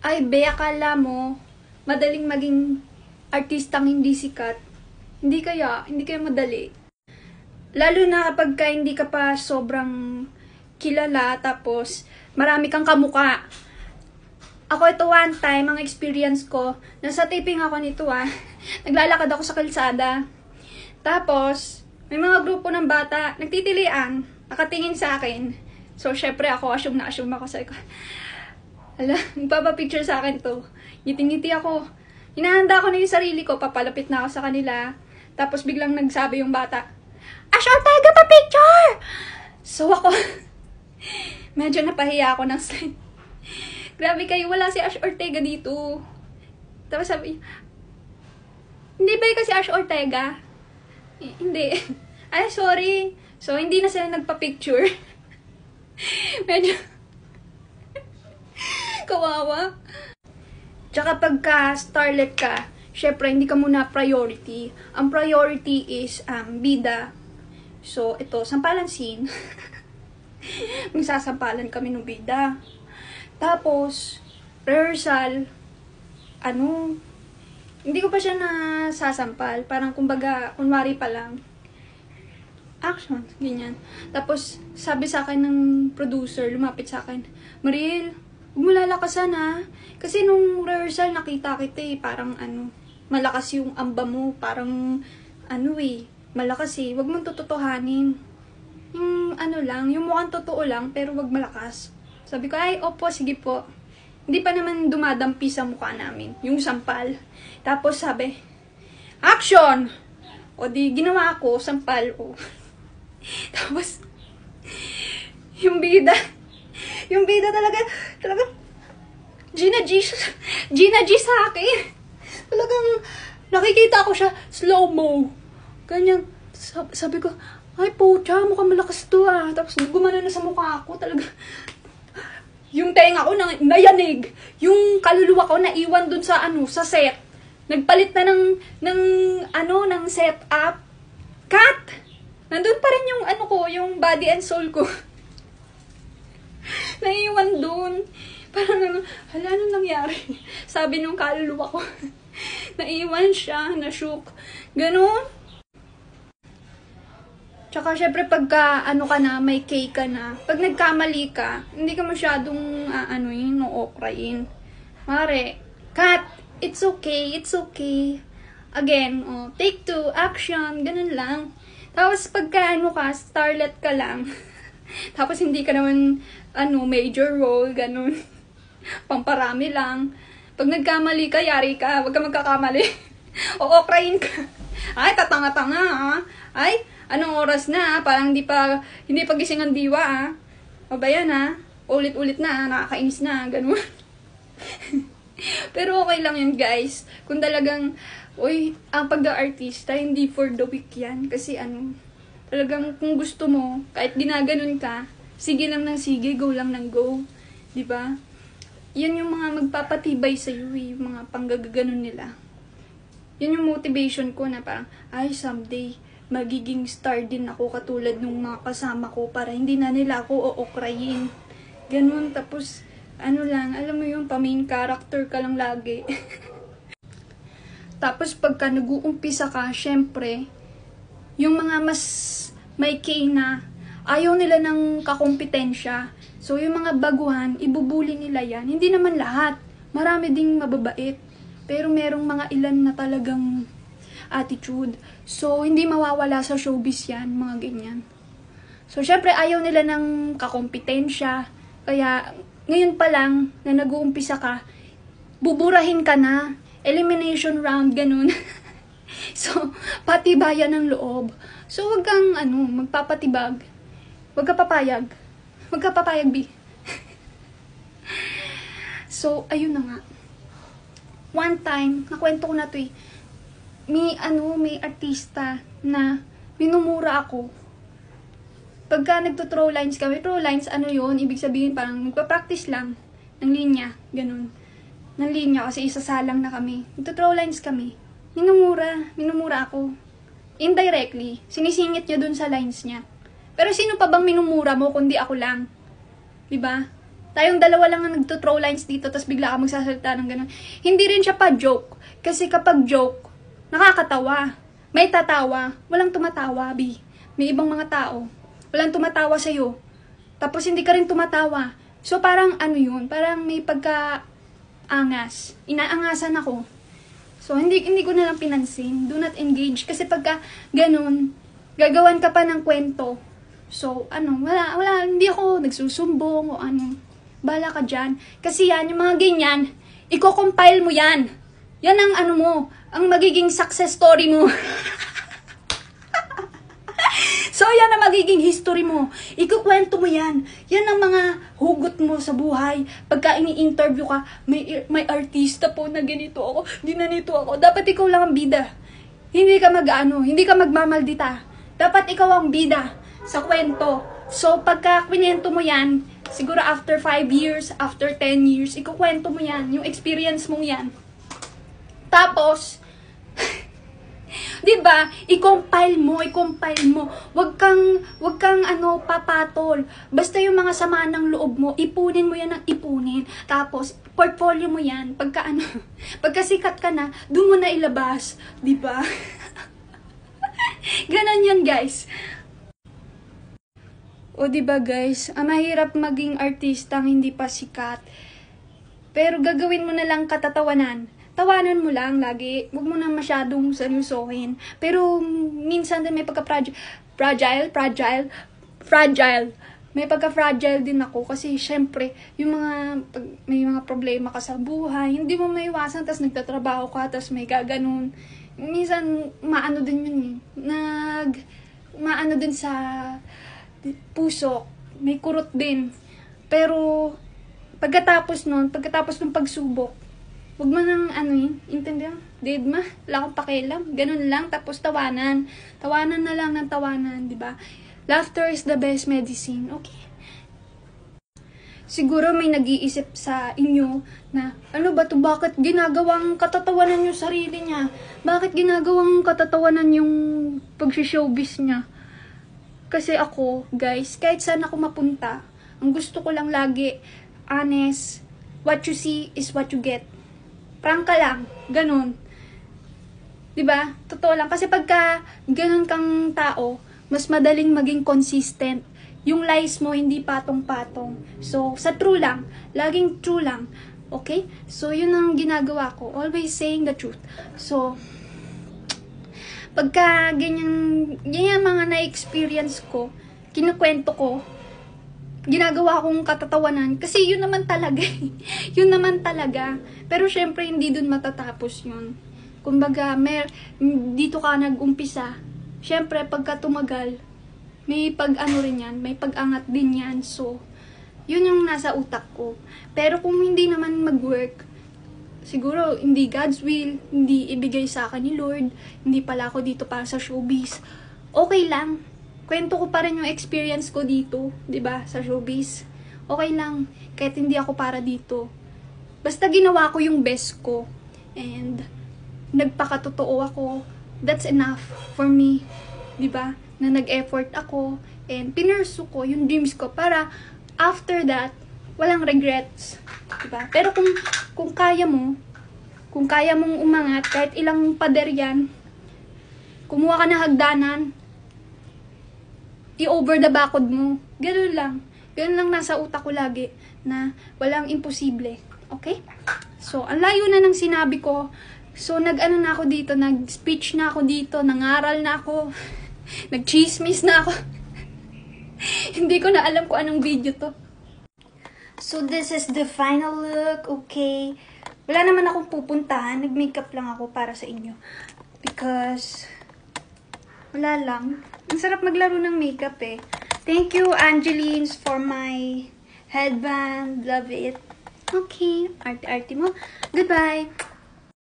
Ay, be, akala mo, madaling maging artistang hindi sikat. Hindi kaya madali. Lalo na kapag hindi ka pa sobrang kilala, tapos marami kang kamuka. Ako ito one time, ang experience ko, nasa taping ako nito naglalakad ako sa kalsada. Tapos, may mga grupo ng bata, nagtitilian, nakatingin sa akin. So, syempre ako, assume ako sa ko. Hala, magpapapicture sa akin to. Ngiti-ngiti ako. Hinahanda ko na yung sarili ko, papalapit na ako sa kanila. Tapos biglang nagsabi yung bata, Ash Ortega, pa-picture! So ako, medyo napahiya ako ng slide. Grabe kayo, wala si Ash Ortega dito. Tapos sabi, hindi ba kasi Ash Ortega? Hindi. Ay, sorry. So, hindi na sila nagpa-picture. Medyo kawawa. Tsaka pagka starlet ka, syempre hindi ka muna priority. Ang priority is bida. So, ito, sampalan scene. Magsasampalan kami ng bida. Tapos, rehearsal, hindi ko pa siya nasasampal. Parang kumbaga, kunwari pa lang. Action, ganyan. Tapos, sabi sa akin ng producer, lumapit sa akin, Mariel, huwag mo lalakasan Kasi nung rehearsal, nakita kita parang malakas yung amba mo, parang malakas Huwag mong tututuhanin. Yung lang, yung mukhang totoo lang, pero wag malakas. Sabi ko, ay, opo, sige po. Hindi pa naman dumadampi sa mukha namin, yung sampal. Tapos sabi, action! O di, ginawa ko, sampal ko. Tapos, yung bida talaga, Gina G sa akin. Talagang, nakikita ko siya, slow-mo. Ganyan, sabi ko, ay pucha, mukhang malakas to Tapos, gumano na sa mukha ko, talaga. Yung tenga ko nayanig. Yung kaluluwa ko naiwan dun sa sa set. Nagpalit na ng setup. Cut! Nandun pa rin yung yung body and soul ko. Naiwan dun. Parang hala, anong nangyari? Sabi nung kaluluwa ko. Naiwan siya, na-shook. Ganon. Tsaka syempre pagka ka na, may cake ka na, pag nagkamali ka, hindi ka masyadong okrayin. Mare, cut! It's okay. Again, take 2, action, ganun lang. Tapos pagka starlet ka lang, tapos hindi ka naman, major role, ganun. Pamparami lang. Pag nagkamali ka, yari ka, wag ka magkakamali. O okrayin ka. Ay, tatanga-tanga Ay, anong oras na Parang hindi pa gising ang diwa O ba yan Ulit-ulit na, nakakainis na, ganun. Pero okay lang yun guys. Kung talagang, ang pagka-artista, hindi for the week yan. Kasi talagang kung gusto mo, kahit ginaganon ka, sige lang ng sige, go lang ng go. Diba? Yan yung mga magpapatibay sa'yo yung mga panggaganon nila. Yan yung motivation ko na parang, ay, someday, magiging star din ako katulad ng mga kasama ko para hindi na nila ako ookrayin. Ganun, tapos, lang, alam mo yung pa-main character ka lang lagi. Tapos, pagka nag-uumpisa ka, syempre, yung mga mas may K na, ayaw nila ng kakompetensya. So, yung mga baguhan, ibubuli nila yan. Hindi naman lahat. Marami ding mababait. Pero merong mga ilan na talagang attitude. So, hindi mawawala sa showbiz yan, mga ganyan. So, syempre, ayaw nila ng kakompetensya. Kaya, ngayon pa lang, na nag-uumpisa ka, buburahin ka na. Elimination round, ganun. So, patibayan ng loob. So, wag kang, magpapatibag. Wag ka papayag. Wag ka papayag, B. So, ayun na nga. One time, nakwento ko na to may artista na minumura ako. Pagka nagto-throw lines kami, throw lines, ibig sabihin parang magpa-practice lang ng linya, ganun. Ng linya kasi isasalang na kami. Nagto-throw lines kami. Minumura ako. Indirectly, sinisingit niya dun sa lines niya. Pero sino pa bang minumura mo kundi ako lang? Diba? Tayong dalawa lang ang nagto-throw lines dito, tapos bigla ka magsasalita ng ganun. Hindi rin siya pa joke. Kasi kapag joke, nakakatawa. May tatawa. Walang tumatawa, B. May ibang mga tao. Walang tumatawa sa'yo. Tapos hindi ka rin tumatawa. So parang ano yun, parang may pagka-angas. Inaangasan ako. So hindi ko na lang pinansin. Do not engage. Kasi pagka ganun, gagawan ka pa ng kwento. So, wala, hindi ako nagsusumbong o ano. Bala ka dyan. Kasi yan, yung mga ganyan, i-compile mo yan. Yan ang ano mo, ang magiging success story mo. So, yan ang magiging history mo. Ikukwento mo yan. Yan ang mga hugot mo sa buhay. Pagka ini-interview ka, may artista po na ganito ako, ginanito ako. Dapat ikaw lang ang bida. Hindi ka hindi ka magmamaldita. Dapat ikaw ang bida sa kwento. So, pagka kwento mo yan, siguro after 5 years, after 10 years, ikukwento mo yan, yung experience mong yan. Tapos, diba, i-compile mo. Wag kang papatol. Basta yung mga sama ng loob mo, ipunin mo yan ng ipunin. Tapos, portfolio mo yan. Pagka sikat ka na, doon mo na ilabas. Diba? Ganon yan, guys. O diba guys, mahirap maging artistang hindi pa sikat. Pero gagawin mo na lang katatawanan. Tawanan mo lang lagi. Huwag mo na masyadong seryosohin. Pero minsan din may fragile. May pagka-fragile din ako kasi syempre, may mga problema ka sa buhay, hindi mo maiwasan, tas nagtatrabaho ka, tas may gaganon. Minsan, maano din yun eh. Maano din sa puso, may kurot din. Pero, pagkatapos ng pagsubok, huwag mo nang intindihan? Dead ma, wala akong pakialam. Ganun lang, tapos tawanan. Tawanan na lang ng tawanan, di ba? Laughter is the best medicine, okay? Siguro may nag-iisip sa inyo na, ano ba to, bakit ginagawang katatawanan yung sarili niya? Bakit ginagawang katatawanan yung pag-showbiz niya? Kasi ako, guys, kahit saan ako mapunta, ang gusto ko lang lagi, honest, what you see is what you get. Prangka lang, ganun. Diba? Totoo lang. Kasi pagka ganun kang tao, mas madaling maging consistent. Yung lies mo, hindi patong-patong. So, sa true lang, laging true lang. Okay? So, yun ang ginagawa ko. Always saying the truth. So, pagka ganyan mga na-experience ko, kinukwento ko, ginagawa kong katatawanan, kasi yun naman talaga. Yun naman talaga. Pero syempre, hindi dun matatapos yun. Kumbaga, dito ka nag-umpisa. Syempre, pagka tumagal, may rin yan, may pag-angat din yan. So, yun yung nasa utak ko. Pero kung hindi naman mag-work, siguro, hindi God's will, hindi ibigay sa akin ni Lord, hindi pala ako dito para sa showbiz. Okay lang. Kwento ko pa rin yung experience ko dito, 'di ba, sa showbiz. Okay lang, kahit hindi ako para dito. Basta ginawa ko yung best ko. And, nagpakatotoo ako. That's enough for me. 'Di ba? Na nag-effort ako. And, pinursu ko yung dreams ko para, after that, walang regrets. Diba? Pero kung kaya mong umangat, kahit ilang pader yan, kumuha ka ng hagdanan, i-over the backod mo. Ganun lang. Ganun lang nasa utak ko lagi, na walang imposible. Okay? So, ang layo na ng sinabi ko. So, nag-ano na ako dito, nag-speech na ako dito, nangaral na ako, nag-chismis na ako. Hindi ko na alam kung anong video to. So, this is the final look, okay? Wala naman akong pupuntahan. Nag-makeup lang ako para sa inyo. Because, wala lang. Ang sarap maglaro ng makeup eh. Thank you, Angelines, for my headband. Love it. Okay. Arte-arte mo. Goodbye.